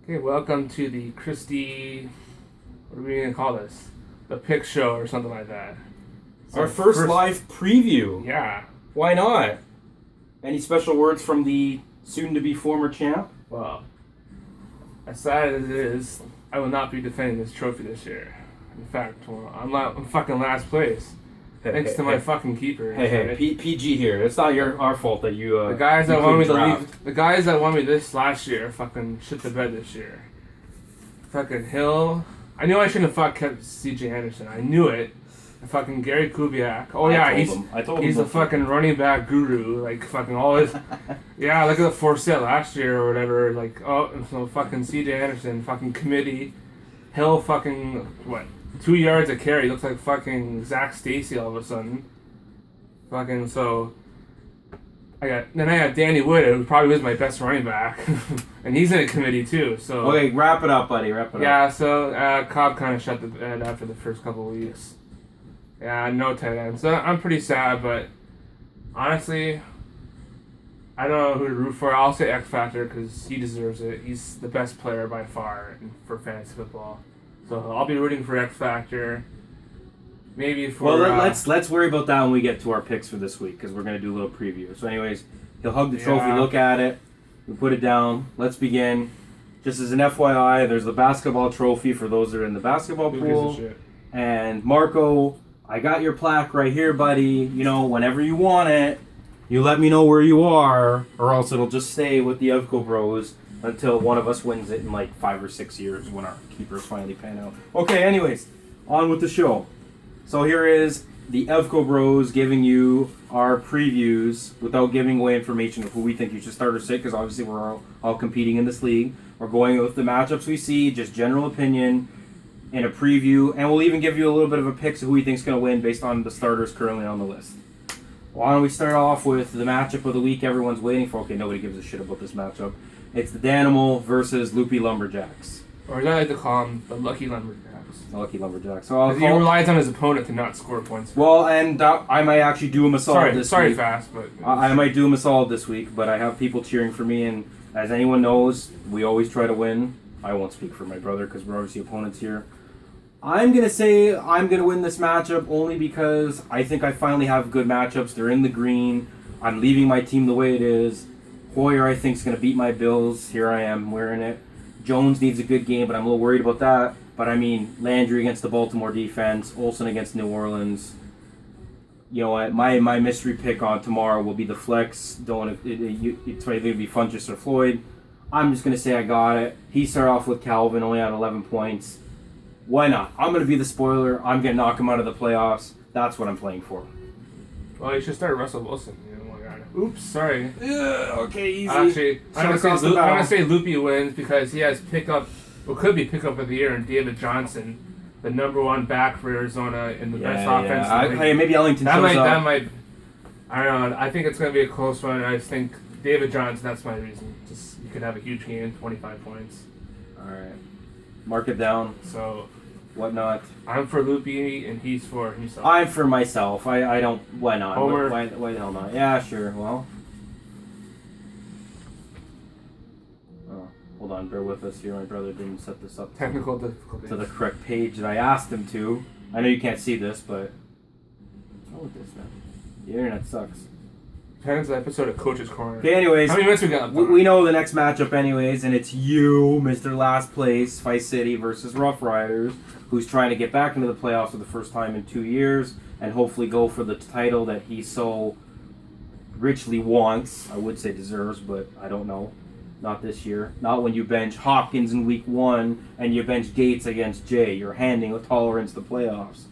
Okay, welcome to the Christie. What are we gonna call this? The Pick Show or something like that. Our first live preview. Yeah. Why not? Any special words from the soon-to-be former champ? Well, as sad as it is, I will not be defending this trophy this year. In fact, I'm fucking last place. Thanks to my fucking keeper. Hey, PG here. It's not our fault that you. The guys that you want me to couldn't leave. The guys that want me this last year fucking shit the bed this year. Fucking Hill. I knew I shouldn't have kept C.J. Anderson. I knew it. Fucking Gary Kubiak. Oh yeah, he's a fucking running back guru. Like fucking all his. Yeah, look at the Forsett last year or whatever. Like so fucking C.J. Anderson, fucking committee. Hill fucking what? 2 yards a carry. Looks like fucking Zach Stacy all of a sudden. Fucking so. I have Danny Wood, who probably was my best running back, and he's in a committee too. So okay, wrap it up, buddy. Wrap it up. Yeah, so Cobb kind of shut the bed after the first couple of weeks. Yeah, no tight end. So I'm pretty sad, but honestly, I don't know who to root for. I'll say X Factor because he deserves it. He's the best player by far for fantasy football. So I'll be rooting for X Factor. Maybe for. Well, let's worry about that when we get to our picks for this week because we're gonna do a little preview. So, anyways, he'll hug the trophy, look at it, we put it down. Let's begin. Just as an FYI, there's the basketball trophy for those that are in the basketball pool. And Marco, I got your plaque right here, buddy. You know, whenever you want it, you let me know where you are, or else it'll just stay with the Evco Bros until one of us wins it in like 5 or 6 years when our keepers finally pan out. Okay, anyways, on with the show. So here is the Evco Bros giving you our previews without giving away information of who we think you should start or sit, because obviously we're all competing in this league. We're going with the matchups we see, just general opinion, and a preview, and we'll even give you a little bit of a pick of who we think's going to win based on the starters currently on the list. Why don't we start off with the matchup of the week everyone's waiting for? Okay, nobody gives a shit about this matchup. It's the Danimal versus Loopy Lumberjacks. Or as I like to call him, the Lucky Lumberjacks. The Lucky Lumberjacks. So he relies on his opponent to not score points. Well, and I might actually do him a solid this week. Sorry, fast, but I might do him a solid this week, but I have people cheering for me, and as anyone knows, we always try to win. I won't speak for my brother because we're obviously opponents here. I'm going to say I'm going to win this matchup only because I think I finally have good matchups. They're in the green. I'm leaving my team the way it is. Hoyer, I think, is going to beat my Bills. Here I am wearing it. Jones needs a good game, but I'm a little worried about that. But I mean, Landry against the Baltimore defense, Olsen against New Orleans. You know what? My mystery pick on tomorrow will be the flex. It's either going to be Funchess or Floyd. I'm just going to say I got it. He started off with Calvin, only had 11 points. Why not? I'm going to be the spoiler. I'm going to knock him out of the playoffs. That's what I'm playing for. Well, you should start Russell Wilson. Oops, sorry. Okay, easy. Actually, I'm going to say Loopy wins because he has could be pickup of the year in David Johnson, the number one back for Arizona in the best offense. Hey, maybe Ellington shows up. That might. I don't know. I think it's going to be a close one. I just think David Johnson. That's my reason. Just you could have a huge game, 25 points. All right, mark it down. So. Whatnot. I'm for Loopy and he's for himself. I'm for myself. I don't. Why not? Homer. Why the hell not? Yeah, sure. Well. Oh, hold on. Bear with us here. My brother didn't set this up. Technical difficulties. To the correct page that I asked him to. I know you can't see this, but. What's wrong with this, man? The internet sucks. Depends on the episode of Coach's Corner. Okay, anyways. How many minutes we got? We know the next matchup anyways, and it's you, Mr. Last Place, Vice City versus Rough Riders, who's trying to get back into the playoffs for the first time in 2 years, and hopefully go for the title that he so richly wants. I would say deserves, but I don't know. Not this year. Not when you bench Hopkins in week 1, and you bench Gates against Jay. You're handing tolerance to the playoffs.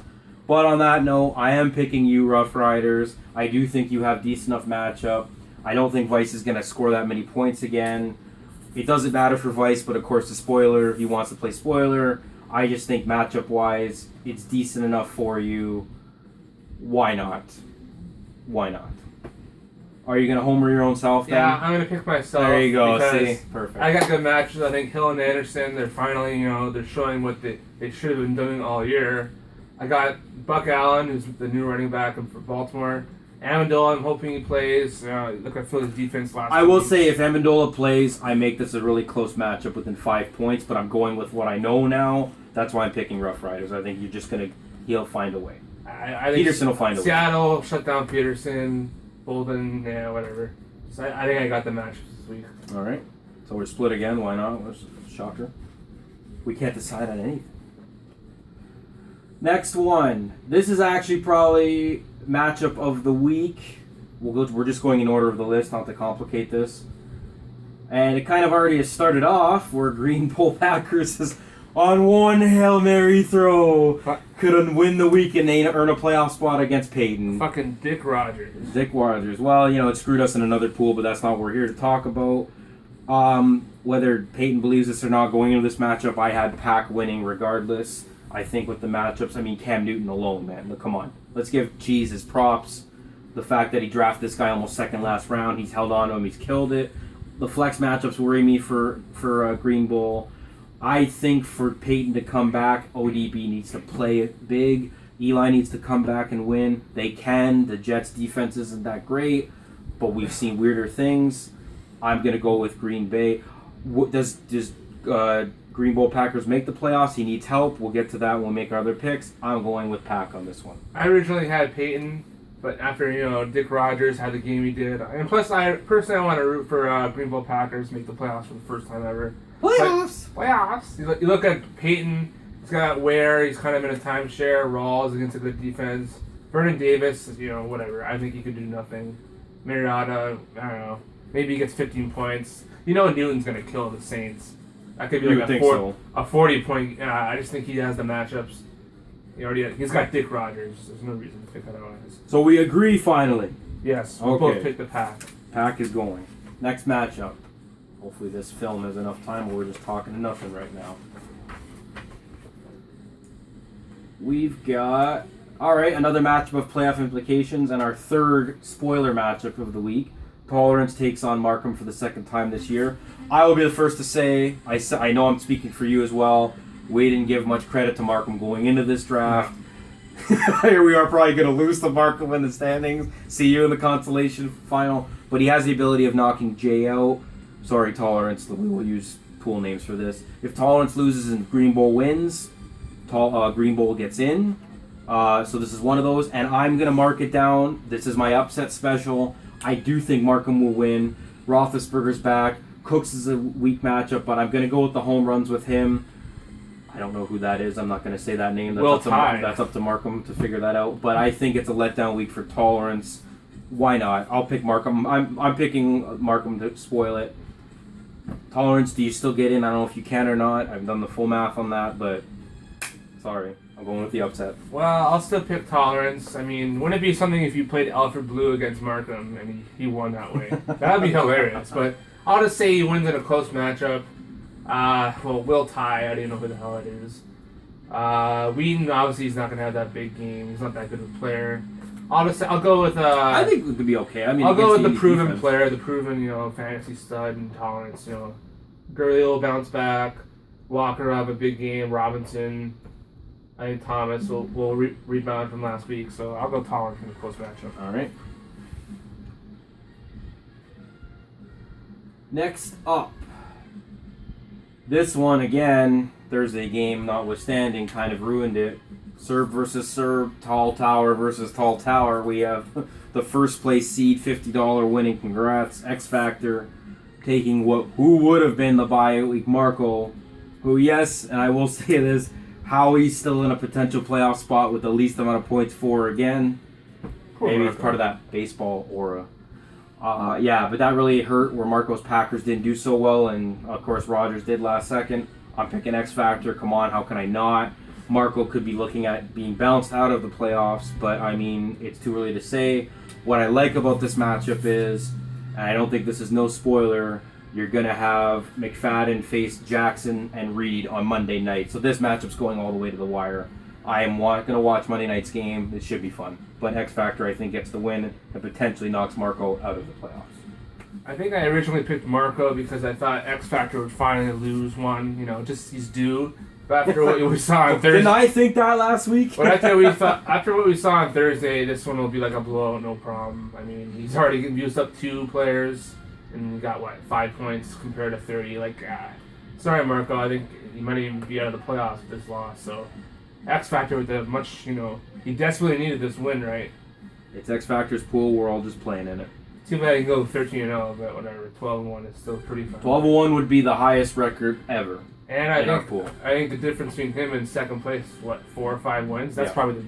But on that note, I am picking you, Rough Riders. I do think you have decent enough matchup. I don't think Vice is going to score that many points again. It doesn't matter for Vice, but of course the spoiler, he wants to play spoiler. I just think matchup-wise, it's decent enough for you. Why not? Why not? Are you going to homer your own self then? Yeah, I'm going to pick myself. There you go. See? Perfect. I got good matches. I think Hill and Anderson, they're finally, they're showing what they should have been doing all year. I got Buck Allen, who's the new running back for Baltimore. Amendola, I'm hoping he plays. Look at Philly's defense last I will week. say if Amendola plays, I make this a really close matchup within 5 points, but I'm going with what I know now. That's why I'm picking Rough Riders. I think he'll find a way. I think Peterson will find a way. Seattle shut down Peterson, Bolden, whatever. So I think I got the match this week. All right. So we're split again. Why not? Shocker. We can't decide on anything. Next one. This is actually probably matchup of the week. We're just going in order of the list, not to complicate this. And it kind of already has started off where Green Bull Packers is on one Hail Mary throw could win the week and they earn a playoff spot against Peyton. Fucking Dick Rogers. Dick Rogers. Well, it screwed us in another pool, but that's not what we're here to talk about. Whether Peyton believes this or not, going into this matchup, I had Pack winning regardless. I think with the matchups, Cam Newton alone, man. Look, come on. Let's give Cheese his props. The fact that he drafted this guy almost second last round, he's held on to him, he's killed it. The flex matchups worry me for Green Bull. I think for Peyton to come back, ODB needs to play it big. Eli needs to come back and win. They can. The Jets' defense isn't that great, but we've seen weirder things. I'm going to go with Green Bay. Does Green Bull Packers make the playoffs? He needs help. We'll get to that when we make our other picks. I'm going with Pack on this one. I originally had Peyton, but after Dick Rogers had the game he did, and plus I personally want to root for Green Bull Packers to make the playoffs for the first time ever. Playoffs. You look at Peyton. He's got Ware. He's kind of in a timeshare. Rawls against a good defense. Vernon Davis, whatever. I think he could do nothing. Mariota, I don't know. Maybe he gets 15 points. Newton's going to kill the Saints. That could be like a 40-point. I just think he has the matchups. He's got Dick Rogers. There's no reason to pick otherwise. So we agree finally. Yes, we'll both pick the Pack. Pack is going. Next matchup. Hopefully this film has enough time where we're just talking to nothing right now. We've got, another matchup of playoff implications and our third spoiler matchup of the week. Tolerance takes on Markham for the second time this year. I will be the first to say, I know I'm speaking for you as well, we didn't give much credit to Markham going into this draft. Here we are probably going to lose to Markham in the standings. See you in the consolation final. But he has the ability of knocking Jay out. Sorry, Tolerance, we will use pool names for this. If Tolerance loses and Green Bull wins, Green Bull gets in. So this is one of those. And I'm going to mark it down. This is my upset special. I do think Markham will win. Roethlisberger's back. Cooks is a weak matchup, but I'm going to go with the home runs with him. I don't know who that is. I'm not going to say that name. That's up to Markham to figure that out. But I think it's a letdown week for Tolerance. Why not? I'll pick Markham. I'm picking Markham to spoil it. Tolerance, do you still get in? I don't know if you can or not. I've done the full math on that, but sorry. I'm going with the upset. Well, I'll still pick Tolerance. Wouldn't it be something if you played Alfred Blue against Markham and he won that way? That'd be hilarious. But I'll just say he wins in a close matchup. Will tie. I don't even know who the hell it is. Wheaton, obviously, he's not going to have that big game. He's not that good of a player. I'll go with. I think it could be okay. I'll go with the proven defense. Player, the proven fantasy stud and Tolerance. Gurley will bounce back. Walker will have a big game. Robinson, I think Thomas will rebound from last week. So I'll go Tolerance in a close matchup. All right. Next up, this one again. Thursday game, notwithstanding, kind of ruined it. Serb versus Serb, Tall Tower versus Tall Tower. We have the first place seed, $50 winning. Congrats. X Factor taking who would have been the bye week Marco, who, yes, and I will say this, Howie's still in a potential playoff spot with the least amount of points for again. Maybe it's part of that baseball aura. But that really hurt where Marco's Packers didn't do so well, and of course Rodgers did last second. I'm picking X Factor. Come on, how can I not? Marco could be looking at being bounced out of the playoffs, but it's too early to say. What I like about this matchup is, and I don't think this is no spoiler, you're going to have McFadden face Jackson and Reed on Monday night. So this matchup's going all the way to the wire. I am going to watch Monday night's game. It should be fun. But X Factor, I think, gets the win and potentially knocks Marco out of the playoffs. I think I originally picked Marco because I thought X Factor would finally lose one. Just he's due. But after what we saw on Thursday, didn't I think that last week? But after what we saw on Thursday, this one will be like a blowout, no problem. I mean, he's already used up 2 players, and he got 5 points compared to 30. Sorry, Marco. I think he might even be out of the playoffs with this loss. So, X Factor with the much, he desperately needed this win, right? It's X Factor's pool. We're all just playing in it. Too bad he can go 13-0, but whatever. 12-1 is still pretty fun. 12-1 would be the highest record ever. And I think the difference between him and second place is 4 or 5 wins. That's probably the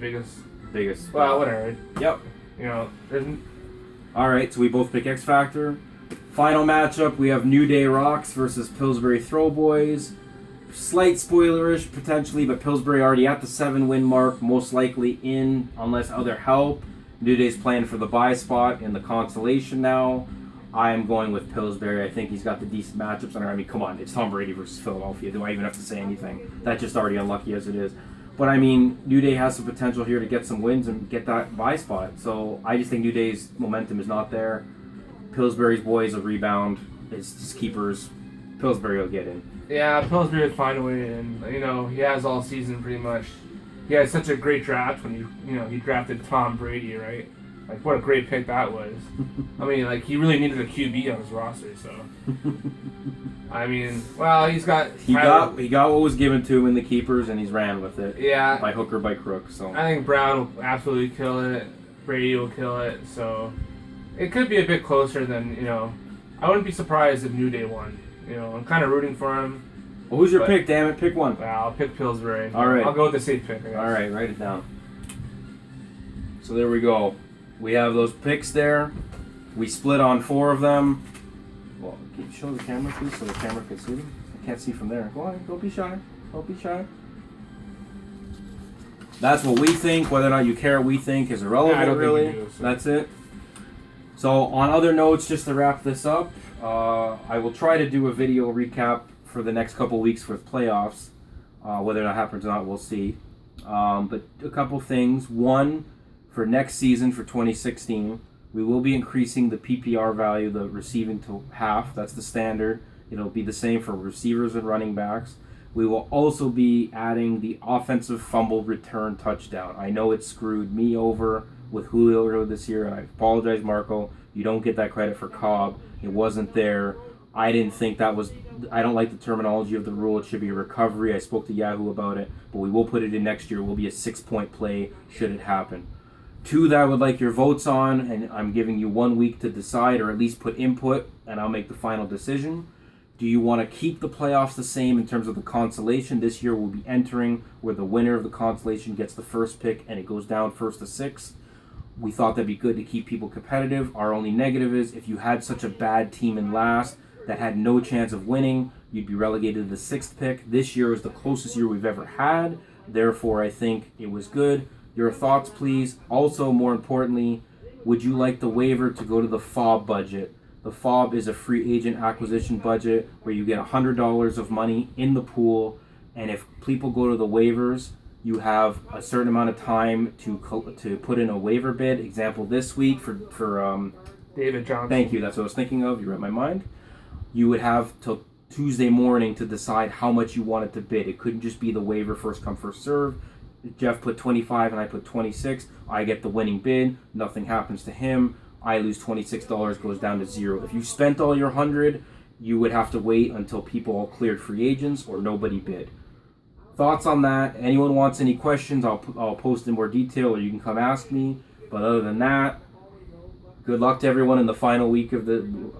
biggest. Well, whatever. Yep. There's. All right, so we both pick X Factor. Final matchup, we have New Day Rocks versus Pillsbury Throwboys. Slight spoilerish potentially, but Pillsbury already at the 7-win mark, most likely in unless other help. New Day's playing for the bye spot in the consolation now. I am going with Pillsbury. I think he's got the decent matchups. I mean, come on, it's Tom Brady versus Philadelphia. Do I even have to say anything? That's just already unlucky as it is. But I mean, New Day has some potential here to get some wins and get that bye spot. So I just think New Day's momentum is not there. Pillsbury's boys will rebound. It's just keepers. Pillsbury will get in. Yeah, Pillsbury will find a way in. He has all season pretty much. He had such a great draft when he drafted Tom Brady, right? What a great pick that was. I mean, he really needed a QB on his roster, so. I mean, well, he got what was given to him in the keepers, and he's ran with it. Yeah. By hook or by crook, so. I think Brown will absolutely kill it. Brady will kill it, so. It could be a bit closer than, I wouldn't be surprised if New Day won. I'm kind of rooting for him. Well, who's your pick, damn it? Pick one. Well, I'll pick Pillsbury. All right. I'll go with the safe pick, I guess. All right, write it down. So there we go. We have those picks there. We split on 4 of them. Well, can you show the camera, please, so the camera can see them? I can't see from there. Go on, don't be shy. Don't be shy. That's what we think. Whether or not you care what we think is irrelevant, really. Do, so. That's it. So on other notes, just to wrap this up, I will try to do a video recap for the next couple weeks with playoffs. Whether that happens or not, we'll see. But a couple things. One, for next season, for 2016, we will be increasing the PPR value, the receiving to half. That's the standard. It'll be the same for receivers and running backs. We will also be adding the offensive fumble return touchdown. I know it screwed me over with Julio this year, and I apologize, Marco. You don't get that credit for Cobb. It wasn't there. I didn't think that was... I don't like the terminology of the rule. It should be a recovery. I spoke to Yahoo about it, but we will put it in next year. It will be a 6-point play should it happen. 2 that I would like your votes on, and I'm giving you 1 week to decide, or at least put input, and I'll make the final decision. Do you want to keep the playoffs the same in terms of the consolation? This year we'll be entering where the winner of the consolation gets the first pick, and it goes down 1st to 6th. We thought that'd be good to keep people competitive. Our only negative is if you had such a bad team in last that had no chance of winning, you'd be relegated to the 6th pick. This year is the closest year we've ever had. Therefore, I think it was good. Your thoughts, please. Also, more importantly, would you like the waiver to go to the FOB budget? The FOB is a free agent acquisition budget where you get $100 of money in the pool, and if people go to the waivers, you have a certain amount of time to put in a waiver bid. Example this week for David Johnson. Thank you. That's what I was thinking of. You read my mind. You would have till Tuesday morning to decide how much you wanted to bid. It couldn't just be the waiver first come first serve. Jeff put 25 and I put 26. I get the winning bid. Nothing happens to him. I lose $26, goes down to 0. If you spent all your 100, you would have to wait until people all cleared free agents or nobody bid. Thoughts on that? Anyone wants any questions, I'll post in more detail, or you can come ask me. But other than that, good luck to everyone in the final week of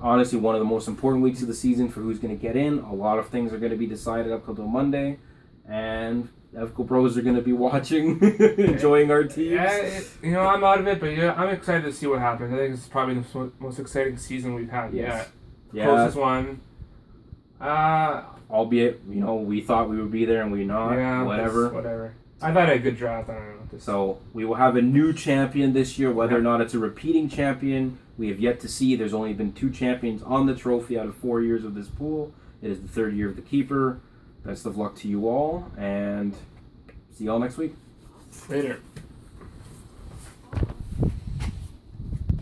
honestly, one of the most important weeks of the season for who's going to get in. A lot of things are going to be decided up until Monday. And Evco Bros are going to be watching, enjoying our teams. Yeah, I'm out of it, but I'm excited to see what happens. I think it's probably the most exciting season we've had yet. Yeah. Closest one. Albeit, we thought we would be there and we're not. Yeah, whatever. I've had a good draft. I don't know. So we will have a new champion this year. Whether or not it's a repeating champion, we have yet to see. There's only been 2 champions on the trophy out of 4 years of this pool. It is the 3rd year of the keeper. Best of luck to you all, and see you all next week. Later.